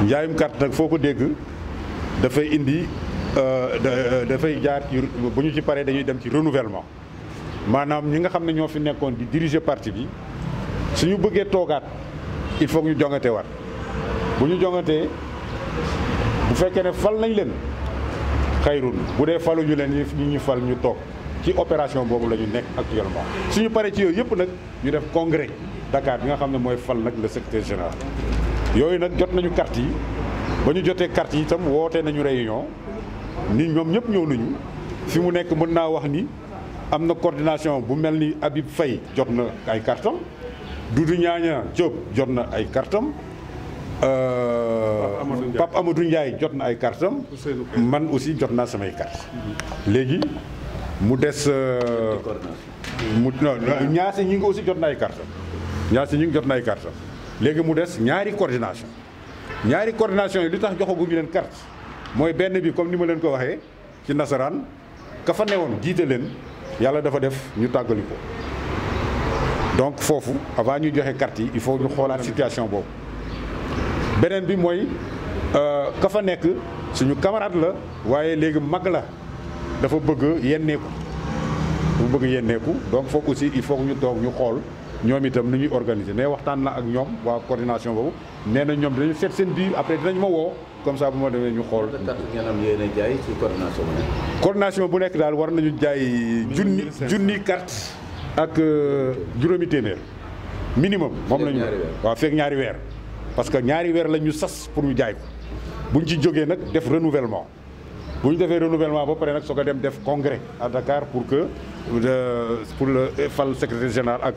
njaayum carte nag foo ko dégg dafay indi dafay jaar ci bu ñu ci paree dañuy dem ci renouvellement maanaam ñi nga xam ne ñoo fi nekkoon di diriger parti bi suñu bëggee toogaat il faut que ñu jongante war bu ñu jongatee bu fekkee ne fal nañ leen xayrun bu dee faluñu leen ñu fal ñu toog ci opération boobu la ñu nekk actuellement suñu paree ci yooyu yëpp nag ñu def congrès Dakar bi nga xam ne mooy fal nag le secrétaire général yooyu nag jot nañu carte yi ba ñu jotee carte yi itam wootee nañu réunion ni ñoom ñëpp ñëw nañu fi mu nekk mën naa wax ni am na coordination bu mel ni Habib Faye jot na ay cartam Doudou Ñaaña Diop jot na ay cartam Pape Amadou Ndiaye jot na ay cartam man aussi jot naa samay carte léegi mu des ñaase ñi ngi aussi jot na ay cartam léegi mu des ñaari coordination yi li tax joxaguñu leen carte mooy benn bi comme ni ma leen ko waxee ci nasaraan ka fa newoon jiite leen yàlla dafa def ñu tàggali ko donc foofu avant ñuy joxe carte yi il faut ñu xoolaat situation boobu beneen bi mooy ka fa nekk suñu camarade la waaye léegi mag la dafa bëgg yenneeku donc foofu aussi il faut que ñu toog ñu xool ñoom itam ni ñuy organiser mais waxtaan na ak ñoom waa coordination boobu nee na ñoom dinañu seet seen biir après dinañ ma woo comme ça bu ma demee ñu xool. ngeen am yéen a jaay ci coordination bu nekk. coordination bu nekk daal war nañu jaay junni carte ak juróomi téeméer minimum. moom la ñu waaw fekk ñaari weer. parce que ñaari weer la ñu sas pour ñu jaay ko bu ñu ci jógee nag def renouvellement bu ñu defee renouvellement ba pare nag soo ko dem def congrès à Dakar pour le fal secrétaire général ak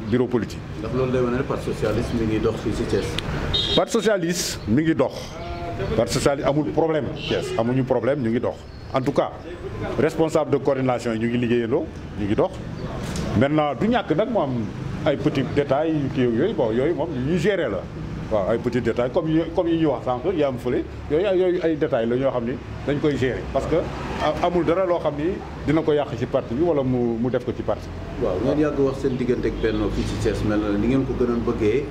bureau politique. ndax loolu day wane ne parti socialiste mi ngi dox fii ci Thiès. parti socialiste mi ngi dox parti socialiste amul problème Thiès amuñu problème ñu ngi dox en tout cas responsable de coordination yi ñu ngi liggéeyandoo ñu ngi dox maintenant du ñàkk nag mu am ay petits détails kii yooyu bon yooyu moom ñu gérer la. waaw ay petits détails comme yi ñuy wax sànq yaa am fële yooyu ay détails la ñoo xam ni dañ koy gérer parce que amul dara loo xam ni dina ko yàq ci parti bi wala mu def ko ci parti bi. waaw ngeen yàgg wax seen diggante ak Benno fii ci Thiès mel na ni ngeen ko gënoon bëggee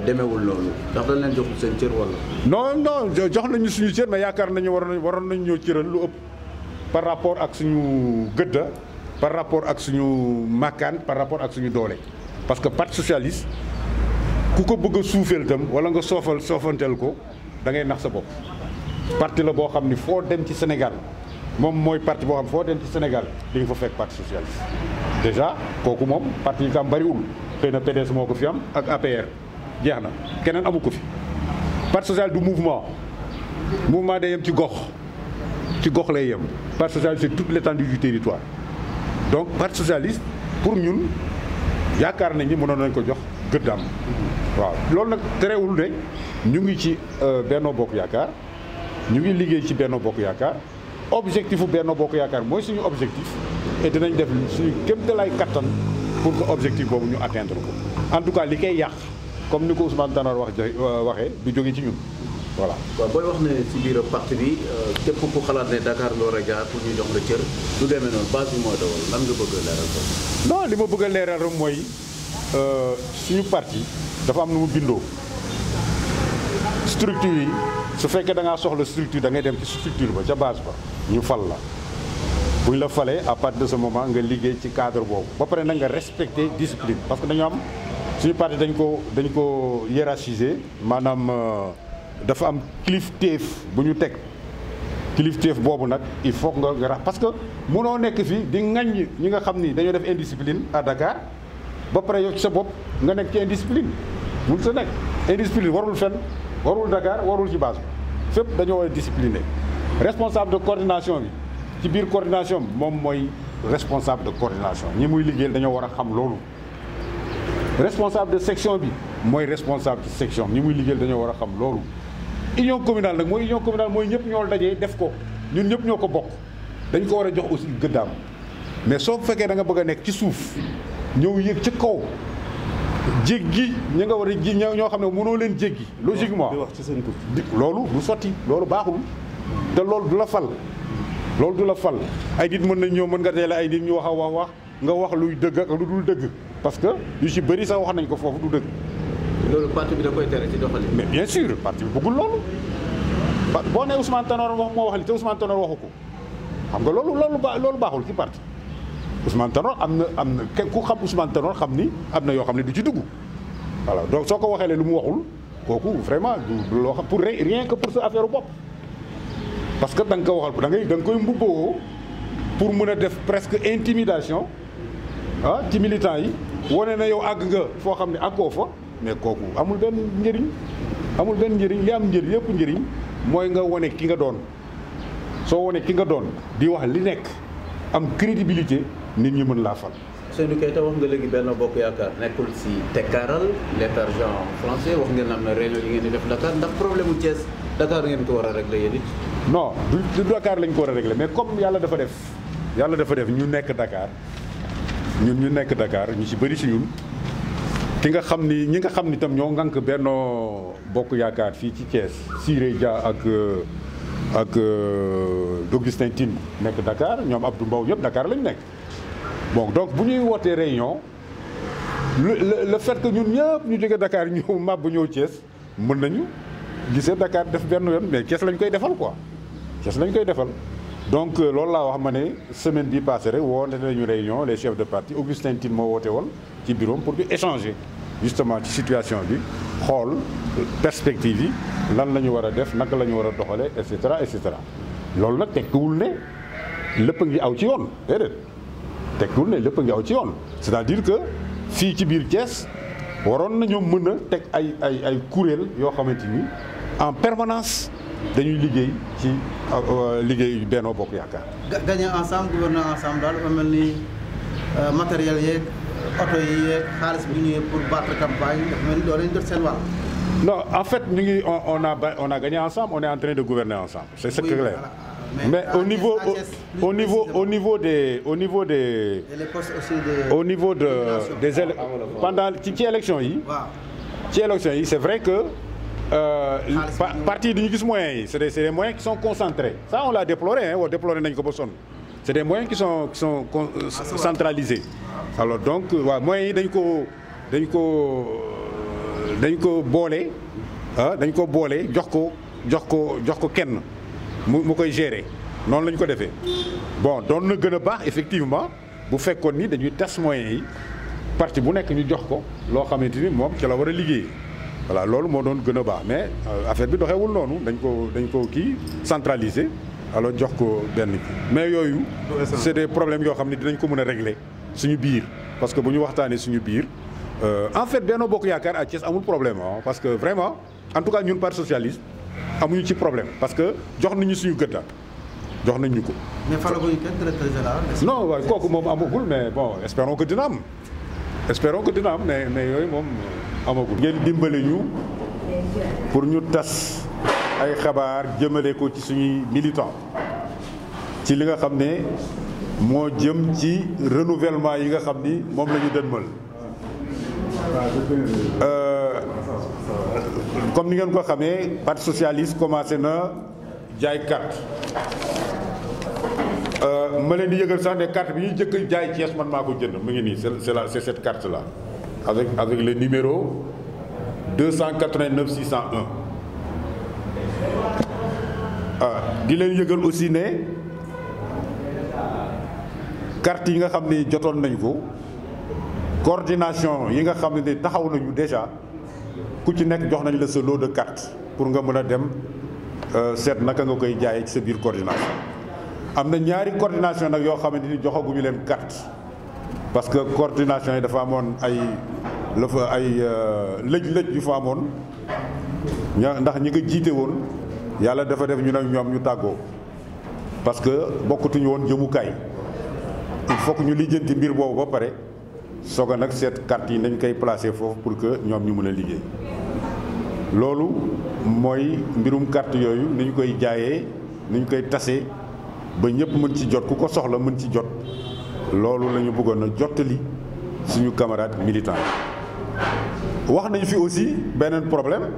demeewul noonu ndax dañ leen joxul seen cër wala. non jox nañu suñu cër mais yaakaar nañu waroon nañu ñëw cëral lu ëpp par rapport ak suñu gëdda par rapport ak suñu makkaan par rapport ak suñu doole parce que parti socialiste. ku ko bëgg a suufeel itam wala nga soofanteel ko da ngay nax sa bopp parti la boo xam ni foo dem ci Sénégal moom mooy parti boo xam foo dem ci Sénégal di nga fa fekk parti socialiste déjà kooku moom parti yi tam bariwul xëy na PDS moo ko fi am ak APR jeex na keneen amu ko fi parti social du mouvement day yem ci gox lay yem parti socialiste c'est toute l'étendue du territoire donc parti socialiste pour ñun yaakaar nañ ni mënoon nañ ko jox gëddaam waaw loolu nag terewul ne ñu ngi ci Benno Bokk Yaakaar ñu ngi liggéey ci Benno Bokk Yaakaar objectif u Benno Bokk Yaakaar mooy suñu objectif et dinañ def suñu kéemtalaay kattan pour que objectif boobu ñu atteindre ko en tout cas li koy yàq comme ni ko Ousmane Tanor waxee du jóge ci ñun voilà. waaw booy wax ne ci biir parti bi képp ku xalaat ne Dakar nga war a jaar pour ñu jox la cër du demee noonu base bi mooy dawal lan nga bëgg a leeral ko. non li ma bëgg a leeral rek mooy suñu parti dafa am nu mu bindoo structure yi su fekkee da ngaa soxla structure da ngay dem ci structure ba ca base ba ñu fal la bu ñu la falee à partir de ce moment nga liggéey ci cadre boobu ba pare nag nga respecter discipline parce que dañu am suñu parti dañ ko hiérarchiser maanaam dafa am kilifteef bu ñu teg kilifteef boobu nag il faut nga rax parce que mënoo nekk fii di ŋaññi ñi nga xam ni dañoo def indiscipline à Dakar ba pare yow ci sa bopp nga nekk ci indiscipline mun sa nekk indiscipline warul fenn warul Dakar warul ci base bi fépp dañoo war a discipliné responsable de coordination bi ci biir coordination bi moom mooy responsable de coordination ñi muy liggéeyal dañoo war a xam loolu responsable de section bi mooy responsable de section ñi muy liggéeyal dañoo war a xam loolu union communale nag mooy union communale mooy ñëpp ñoo dajee def ko ñun ñëpp ñoo ko bokk dañ ko war a jox aussi gëddaam mais soo fekkee da nga bëgg a nekk ci suuf ñëw yéeg ci kaw jéggi ñi nga war a ji ñoo xam ne mënoo leen jéggi logiquement di wax ci seen tur loolu du sotti loolu baaxul te loolu du la fal loolu du la fal ay nit mën nañ ñëw mën nga teele ay nit ñu wax nga wax luy dëgg ak lu dul dëgg parce que yu ci bëri sax wax nañ ko foofu du dëgg loolu parti bi da koy tere ci doxalin. mais bien sûr parti bi bëggul loolu boo nee Ousmane Tanor wax moo wax li te Ousmane Tanor waxu ko xam nga loolu baaxul ci parti Ousmane Tanor am na ku xam Ousmane Tanor xam ni am na yoo xam ne du ci dugg voilà donc soo ko waxee lu mu waxul kooku vraiment du loo xam pour rien que pour sa affaire bopp parce que da nga ko waxal da nga koy mbubboo pour mën a def presque intimidation ci militants yi wane na yow àgg nga foo xam ne àggoo fa mais kooku amul benn njëriñ li am njëriñ yëpp njëriñ mooy nga wane ki nga doon soo wane ki nga doon di wax li nekk am crédibilité nit ñi mën laa fal. Seydou Keita wax nga léegi Benno Bokk Yaakaar nekkul si tekkaaral l'état-major français wax ngeen am na réunion yi ngeen di def Dakar ndax problème mu Thiès Dakar ngeen ko war a régler yéen it. non du Dakar lañ ko war a régler mais comme yàlla dafa def ñu nekk Dakar ñu nekk Dakar ñu ci bëri si ñun ñi nga xam ni tam ñoo ngànk Benno Bokk Yaakaar fii ci Thiès Siré Dia ak Augustin Tine nekk Dakar ñoom Abdou Mbow ñëpp Dakar lañ nekk bon donc bu ñuy wootee réunion le fait que ñun ñëpp ñu jóge Dakar ñëw màbb ñëw Thiès mën nañu gisee Dakar def benn yoon mais Thiès lañ koy defal quoi Thiès lañ koy defal donc loolu laa wax ma ne semaine bi passé rek woote nañu réunion les chefs de parti Augustin Tine moo woote woon ci bureau pour ñu échanger justement ci situation bi xool perspective yi lan la ñu war a def naka la ñu war a doxalee et cetera loolu nag tekkiwul ne lépp a ngi aw ci yoon déedéet tekkiwul ne lépp a ngi aw ci yoon c'est-à-dire que fii ci biir Thiès waroon nañoo mën a teg ay kuréel yoo xamante ni en permanence dañuy liggéey ci liggéey Benno Bokk Yaakaar. gagner ensemble gouverner ensemble daal dafa mel ni matériel yeeg oto yi yeeg xaalis bi ñëwee pour battre campagne dafa mel ni doo leen jot seen wàll. non en fait ñu ngi on a gagné ensemble on est en train de gouverner ensemble c'est ce que clair. Voilà. Mais au niveau des et les postes aussi des pendant ci élection yi. waaw ci élection yi c'est vrai que parti yi ñu gis moyens yi c'est des moyens qui sont concentrés ça on l'a déploré déploré nañ ko ba sonn c'est des moyens qui sont centralisés alors donc waaw moyens yi dañ ko boole jox ko kenn mu koy gérer noonu lañ ko defee bon doon na gën a baax effectivement bu fekkoon ni dañuy tas moyens yi parti bu nekk ñu jox ko loo xamante ni moom ci la war a liggéey voilà loolu moo doon gën a baax mais affaire bi doxewul noonu dañ ko kii centraliser alors jox ko benn kii mais yooyu c'est des problèmes yoo xam ne dinañ ko mën a régler suñu biir parce que bu ñu waxtaanee suñu biir en fait Benno Bokk Yaakaar à Thiès amul problème parce que vraiment en tout cas ñun parti socialiste amuñu ci problème parce que jox nañu suñu gëdda jox nañu ko. mais falaguñu kenn directeur général. non waaye kooku moom amagul mais bon espérons que dina am mais yooyu moom amagul. ngeen dimbale ñu pour ñu tas ay xabaar jëmale ko ci suñuy militants ci li nga xam ne moo jëm ci renouvellement yi nga xam ni moom la ñu dënmal. comme ni ngeen ko xamee parti socialiste commencé na jaay carte ma leen di yëgal sax ne carte bi ñuy jëkk jaay Thiès man maa ko jënd mu ngi nii c'est cette carte là avec le numéro 289 601 di leen yëgal aussi ne carte yi nga xam ne jotoon nañ ko coordination yi nga xam ne taxaw nañu déjà ku ci nekk jox nañ la sa lot de carte pour nga mën a dem seet naka nga koy jaayee ci sa biir coordination am na ñaari coordination nag yoo xamante ni joxaguñu leen carte parce que coordination yi dafa amoon ay lëj-lëj yu fa amoon ndax ñi nga jiite woon yàlla dafa def ñu ne ñoom ñu tàggoo parce que bokkatuñu woon jëmukaay il faut que ñu lijjanti mbir boobu ba pare soog a nag seet carte yi nañ koy placer foofu pour que ñoom ñu mën a liggéey loolu mooy mbirum carte yooyu ni ñu koy jaayee ni ñu koy tasee ba ñëpp mën ci jot ku ko soxla mën ci jot loolu la ñu bëggoon a jottali suñu camarades militants yi. wax nañu fi aussi beneen problème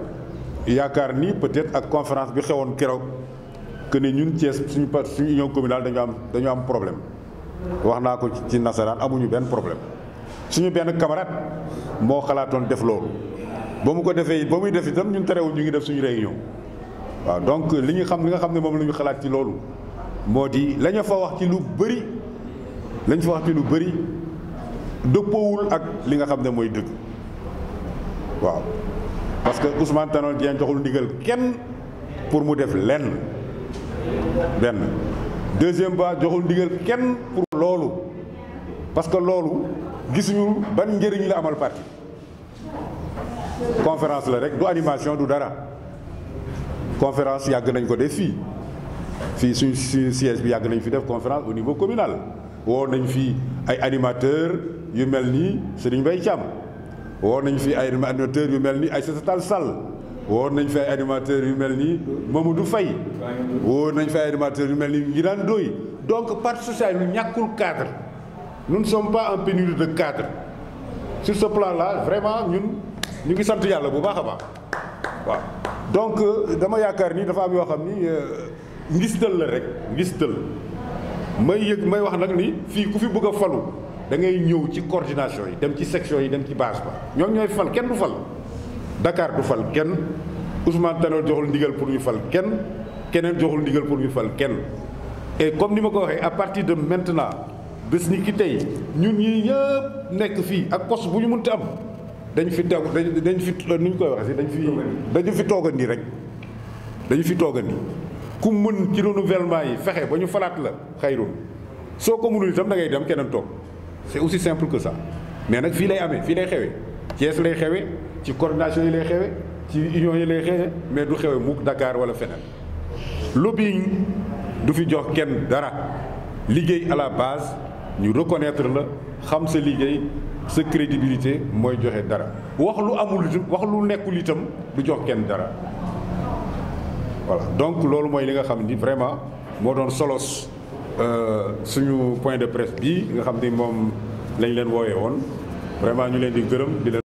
yaakaar ni peut-être ak conférence bi xewoon keroog que ne ñun Thiès suñu union communale dañu am problème wax naa ko ci nasaraan amuñu benn problème. suñu benn camarade moo xalaatoon def loolu ba mu ko defee ba muy def itam ñun terewul ñu ngi def suñu réunion waaw donc li nga xam ne moom la ñu xalaat ci loolu moo di la ñu fa wax ci lu bëri lañ fa wax ci lu bëri dëppoowul ak li nga xam ne mooy dëgg waaw parce que Ousmane Tanor Dieng joxul ndigal kenn pour mu def lenn benn deuxième ba joxul ndigal kenn pour loolu parce que loolu gisuñu ban njëriñ la amal parti conférence la rek du animation du dara conférence yàgg nañ ko def fii suñu siège bi yàgg nañ fi def conférence au niveau communal woo nañ fi ay animateurs yu mel ni Serigne Mbaye Thiam woo nañ fi ay animateurs yu mel ni Aïssata Tall Sall woo nañ fi ay animateurs yu mel ni Mamadou Faye woo nañ fi ay animateurs yu mel ni Ngirane Ndoye donc parti socialiste yu ñàkkul cadre nous ne sommes pas en pénurie de cadre sur ce plan là vraiment ñun ñu ngi sant yàlla bu baax a baax waaw donc dama yaakaar ni dafa am yoo xam ni ngistal la rek ngistal may wax nag ni fii ku fi bëgg a falu da ngay ñëw ci coordination yi dem ci section yi dem ci base ba ñoom ñooy fal kenn du fal Dakar du fal kenn Ousmane Tanor joxul ndigal pour ñu fal keneen joxul ndigal pour ñu fal kenn et comme ni ma ko waxee à partir de maintenant bés ni ki tey ñun ñii ñëpp nekk fii ak poste bu ñu mënti am dañ fi teew dañ fi nu ñu koy waxee dañu fi toogandi rek dañu fi toogandi ku mën ci renouvellement yi fexe ba ñu falaat la xayrun soo ko mënul itam da ngay dem keneen toog c'est aussi simple que ça mais nag fii lay amee fii lay xewee Thiès lay xewee ci coordination yi lay xewee ci union yi lay xewee mais du xewee mukk Dakar wala feneen lobbying du fi jox kenn dara liggéey à la base ñu reconnaître la xam sa liggéey sa crédibilité mooy joxe dara wax lu amul wax lu nekkul itam du jox kenn dara voilà donc loolu mooy li nga xam ni vraiment moo doon solos suñu point de presse bii nga xam ni moom lañ leen wooyee woon vraiment ñu leen di gërëm di leen